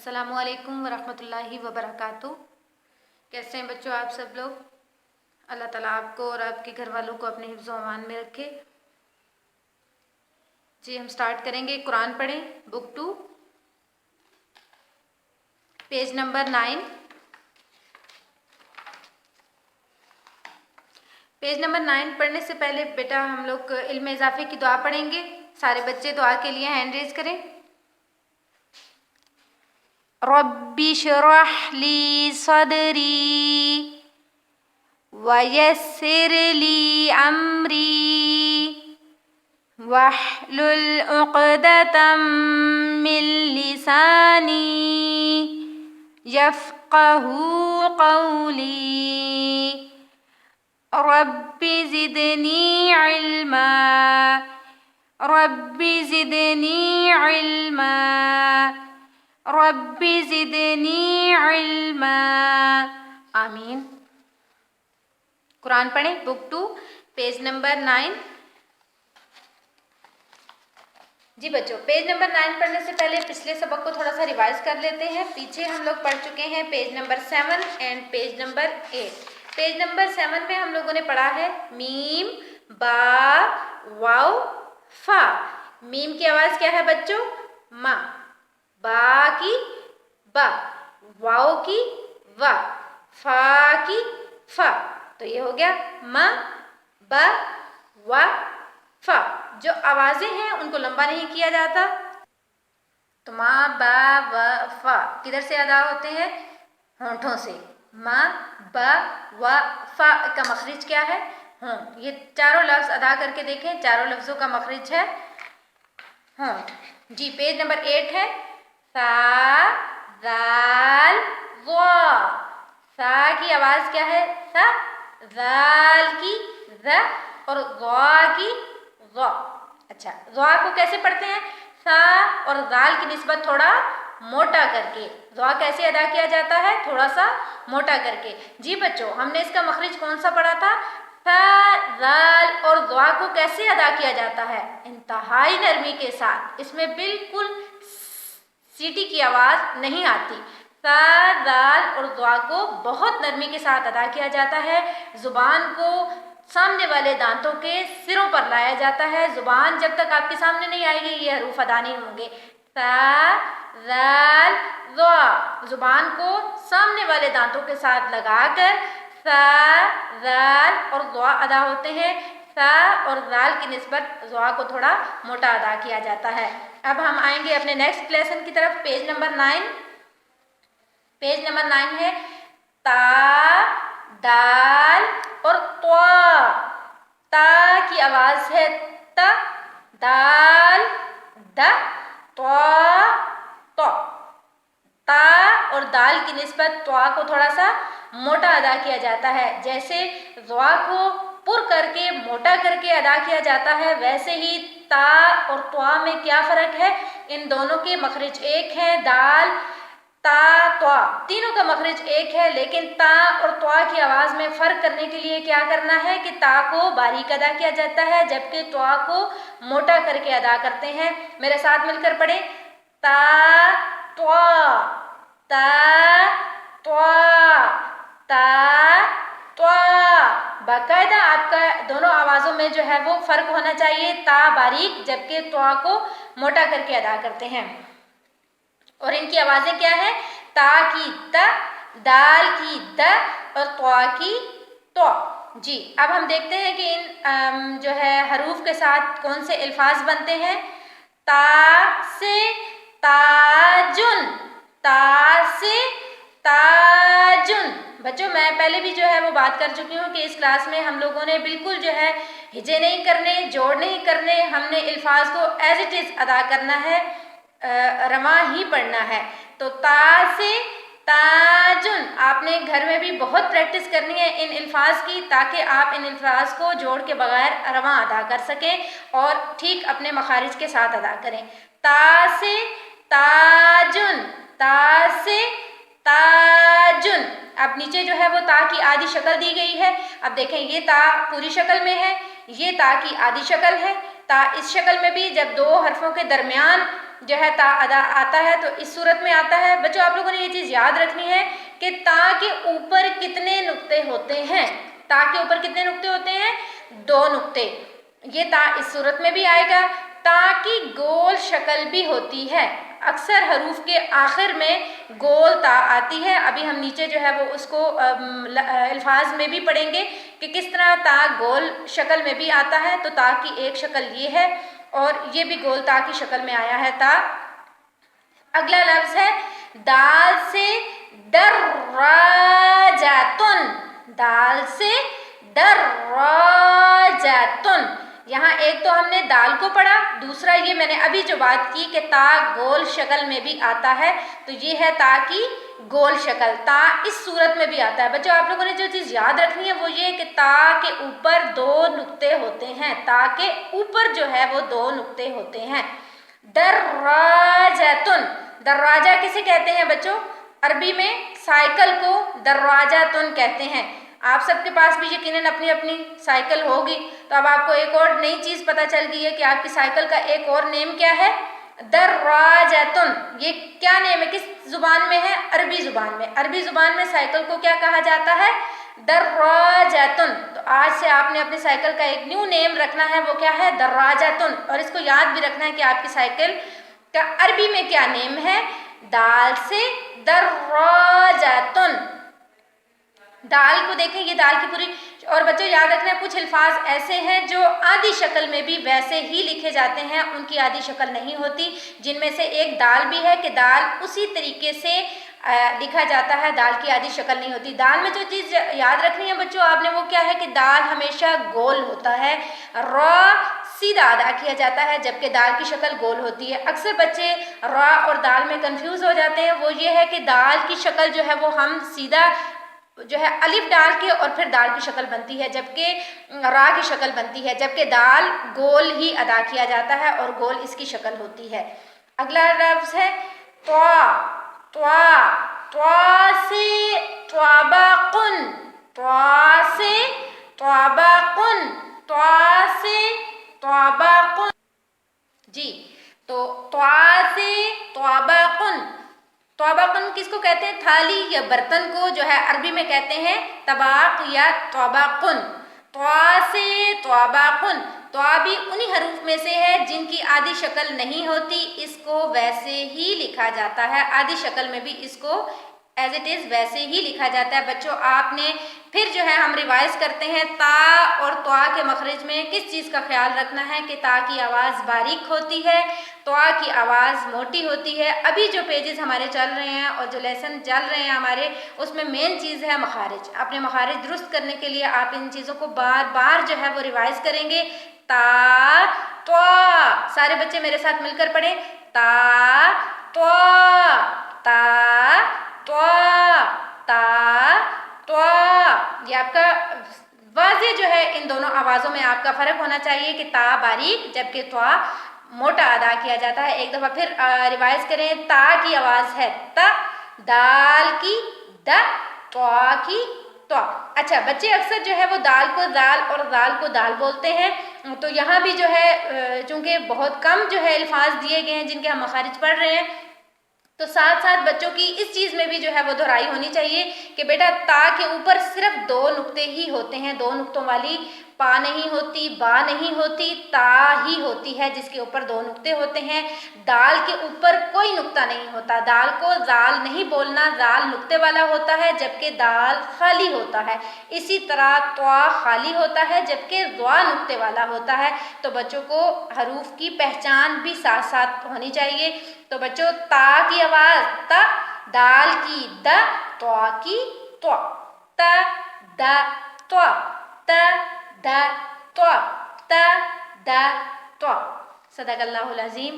अस्सलामु अलैकुम वरहमतुल्लाहि वबरकातुहू। कैसे हैं बच्चों आप सब लोग? अल्लाह ताला आपको और आपके घर वालों को अपने हिफ्ज़ व अमान में रखे। जी हम स्टार्ट करेंगे। कुरान पढ़ें, book 2 page number 9। Page number 9 पढ़ने से पहले बेटा हम लोग इल्म इजाफे की दुआ पढ़ेंगे। सारे बच्चे दुआ के लिए हैंड रेज करें। रब्बी शरह ली सदरी वयस्सिर ली अमरी वहलुल उक़दतम मिन लिसानी यफ़क़हू क़ौली रब्बी ज़िदनी इल्मा रब्बी ज़िदनी इल्मा रब्बी ज़िदनी इल्मा। आमीन। कुरान पढ़ें, बुक 2 पेज नंबर 9। जी बच्चों, पेज नंबर 9 पढ़ने से पहले पिछले सबक को थोड़ा सा रिवाइज कर लेते हैं। पीछे हम लोग पढ़ चुके हैं page number 7 and page number 8। Page number 7 में हम लोगों ने पढ़ा है मीम बा वाव फा। मीम की आवाज क्या है बच्चों? मा। बा की बा, वाव की वा, फा की फा। तो ये हो गया मा बा वा फा। जो आवाजें हैं उनको लंबा नहीं किया जाता। तो मा बा व फा किधर से अदा होते हैं? होंठों से। मा बा व फा का मखरिज क्या है? होंठ। ये चारों लफ्ज अदा करके देखें, चारों लफ्जों का मखरिज है होंठ। जी पेज नंबर 8 है सा दाल ज़ा। सा की आवाज क्या है? सा। दाल की ज़ और ज़ा की ज़ा। अच्छा, ज़ा को कैसे पढ़ते हैं? सा और दाल की निस्बत थोड़ा मोटा करके। ज़ा कैसे अदा किया जाता है? थोड़ा सा मोटा करके। जी बच्चों, हमने इसका मखरिज कौन सा पढ़ा था? सा दाल और ज़ा को कैसे अदा किया जाता है? इंतहाई नरमी के साथ। इसमें बिल्कुल सीटी की आवाज नहीं आती। सा दाल और ज़ा को बहुत नरमी के साथ अदा किया जाता है। जुबान को सामने वाले दांतों के सिरों पर लाया जाता है। जुबान जब तक आपके सामने नहीं आएगी ये हरूफ अदा नहीं होंगे। सा दाल ज़ा जुबान को सामने वाले दांतों के साथ लगाकर सा दाल और ज़ा अदा होते हैं। सा और दाल की निस्बत ज़ा को थोड़ा मोटा अदा किया जाता है। अब हम आएंगे अपने नेक्स्ट लेसन की तरफ। Page number 9। पेज नंबर 9 है ता दाल और त्वा। ता की आवाज है त, दाल द, त्वा तो। ता और दाल की निस्बत त्वा को थोड़ा सा मोटा अदा किया जाता है। जैसे ज़ा को पुर करके मोटा करके अदा किया जाता है, वैसे ही ता और त्वा में क्या फ़र्क है? इन दोनों के मखरिज एक है। दाल ता त्वा तीनों का मखरिज एक है, लेकिन ता और त्वा की आवाज़ में फ़र्क करने के लिए क्या करना है कि ता को बारीक अदा किया जाता है जबकि त्वा को मोटा करके अदा करते हैं। मेरे साथ मिलकर पढ़ें ता त्वा ता त्वा ता त्वा। बाकायदा आपका दोनों आवाज़ों में जो है वो फ़र्क होना चाहिए। ता बारीक जबकि त्वा को मोटा करके अदा करते हैं। और इनकी आवाज़ें क्या है? ता की त, दाल की द और त्वा की तो। जी अब हम देखते हैं कि इन जो है हरूफ के साथ कौन से अल्फाज बनते हैं। ता से ताजुन, ता से ताजुन। बच्चों मैं पहले भी जो है वो बात कर चुकी हूँ कि इस क्लास में हम लोगों ने बिल्कुल जो है हिजे नहीं करने, जोड़ नहीं करने, हमने अल्फाज को एज इट इज़ अदा करना है, रमा ही पढ़ना है। तो ता से ताजुन आपने घर में भी बहुत प्रैक्टिस करनी है इन अल्फाज की, ताकि आप इन अल्फाज को जोड़ के बगैर रवा अदा कर सकें और ठीक अपने मखारिज के साथ अदा करें। ता से ताजुन, ता से ताजुन। अब नीचे जो है वो ता की आधी शक्ल दी गई है। अब देखें ये ता पूरी शक्ल में है, ये ता की आधी शक्ल है। ता इस शक्ल में भी जब दो हरफों के दरमियान जो है ता अदा आता है तो इस सूरत में आता है। बच्चों आप लोगों ने ये चीज़ याद रखनी है कि ता के ऊपर कितने नुक्ते होते हैं। ता के ऊपर कितने नुक्ते होते हैं? 2 नुक्ते। ये ता इस सूरत में भी आएगा। ता की गोल शक्ल भी होती है। अक्सर हरूफ के आखिर में गोल ता आती है। अभी हम नीचे जो है वो उसको अल्फाज में भी पढ़ेंगे कि किस तरह ता गोल शक्ल में भी आता है। तो ता की एक शक्ल ये है और ये भी गोल ता की शक्ल में आया है ता। अगला लफ्ज़ है दाल से दर्राजातुन। दाल से दर्राजातुन। यहाँ एक तो हमने दाल को पढ़ा, दूसरा ये मैंने अभी जो बात की कि ता गोल शक्ल में भी आता है तो ये है ता की गोल शक्ल। ता इस सूरत में भी आता है। बच्चों आप लोगों ने जो चीज़ याद रखनी है वो ये कि ता के ऊपर 2 नुक्ते होते हैं। ता के ऊपर जो है वो 2 नुक्ते होते हैं। दर्राजातुन। दरवाजा किसे कहते हैं बच्चों? अरबी में साइकिल को दरवाजातुन कहते हैं। आप सबके पास भी यकीनन अपनी अपनी साइकिल होगी तो अब आपको एक और नई चीज़ पता चल गई है कि आपकी साइकिल का एक और नेम क्या है? दर्राजातुन। ये क्या नेम है? किस जुबान में है? अरबी जुबान में। अरबी जुबान में साइकिल को क्या कहा जाता है? दर्राजातुन। तो आज से आपने अपनी साइकिल का एक न्यू नेम रखना है, वो क्या है? दर्राजातुन। और इसको याद भी रखना है कि आपकी साइकिल का अरबी में क्या नेम है? दाल से दर्राजातुन। दाल को देखें, ये दाल की पूरी। और बच्चों याद रखना कुछ अल्फाज ऐसे हैं जो आधी शक्ल में भी वैसे ही लिखे जाते हैं, उनकी आधी शक्ल नहीं होती। जिनमें से एक दाल भी है कि दाल उसी तरीके से लिखा जाता है, दाल की आधी शक्ल नहीं होती। दाल में जो चीज़ याद रखनी है बच्चों आपने वो क्या है कि दाल हमेशा गोल होता है। र सीधा अदा किया जाता है जबकि दाल की शक्ल गोल होती है। अक्सर बच्चे रा और दाल में कंफ्यूज हो जाते हैं। वो ये है कि दाल की शक्ल जो है वो हम सीधा जो है अलिफ डाल के और फिर दाल की शक्ल बनती है, जबकि रा की शक्ल बनती है, जबकि दाल गोल ही अदा किया जाता है और गोल इसकी शक्ल होती है। अगला लफ्ज़ है त्वा। त्वा। त्वा से त्वाबाकुन। त्वा से त्वाबाकुन। त्वा से त्वाबाकुन। जी, तो त्वा से त्वाबाकुन। त्वाबाकुन किसको कहते हैं? थाली या बर्तन को जो है अरबी में कहते हैं तबाक या त्वाबाकुन। त्वा से त्वाबाकुन। त्वा भी उन्हीं हरूफ में से है जिनकी आधी शक्ल नहीं होती, इसको वैसे ही लिखा जाता है। आधी शक्ल में भी इसको एज इट इज़ वैसे ही लिखा जाता है। बच्चों आपने फिर जो है हम रिवाइज करते हैं ता और त्वा के मखरज में किस चीज़ का ख्याल रखना है कि ता की आवाज़ बारीक होती है, त्वा की आवाज़ मोटी होती है। अभी जो पेजेस हमारे चल रहे हैं और जो लेसन चल रहे हैं हमारे, उसमें मेन चीज़ है मखारिज। अपने मखारिज दुरुस्त करने के लिए आप इन चीज़ों को बार बार जो है वो रिवाइज करेंगे। ता त्वा। सारे बच्चे मेरे साथ मिलकर पढ़ें। ता त्वा। ता त्वा। ता त्वा। ये आपका वाज़े जो है इन दोनों आवाज़ों में आपका फ़र्क होना चाहिए कि ता बारीक जबकि त्वा मोटा अदा किया जाता है। एक दफ़ा फिर रिवाइज करें। ता की आवाज़ है त, दाल की द, त्वा की त्वा। अच्छा बच्चे अक्सर जो है वो दाल को दाल और दाल को दाल बोलते हैं। तो यहाँ भी जो है चूँकि बहुत कम जो है अल्फाज दिए गए हैं जिनके हम मखारिज पढ़ रहे हैं, तो साथ साथ बच्चों की इस चीज़ में भी जो है वो दोहराई होनी चाहिए कि बेटा ता के ऊपर सिर्फ 2 नुक्ते ही होते हैं। 2 नुक्तों वाली पा नहीं होती, बा नहीं होती, ता ही होती है जिसके ऊपर 2 नुक्ते होते हैं। दाल के ऊपर कोई नुक्ता नहीं होता। दाल को दाल नहीं बोलना, दाल नुक्ते वाला होता है जबकि दाल खाली होता है। इसी तरह त्वा खाली होता है जबकि द्वा नुक्ते वाला होता है। तो बच्चों को हरूफ की पहचान भी साथ साथ होनी चाहिए। तो बच्चों ता की आवाज़ त, दाल की द, त्वा की त्वा। त द त्वा। त द त्वा। त द त्वा। सदक़ल्लाहुल अज़ीम।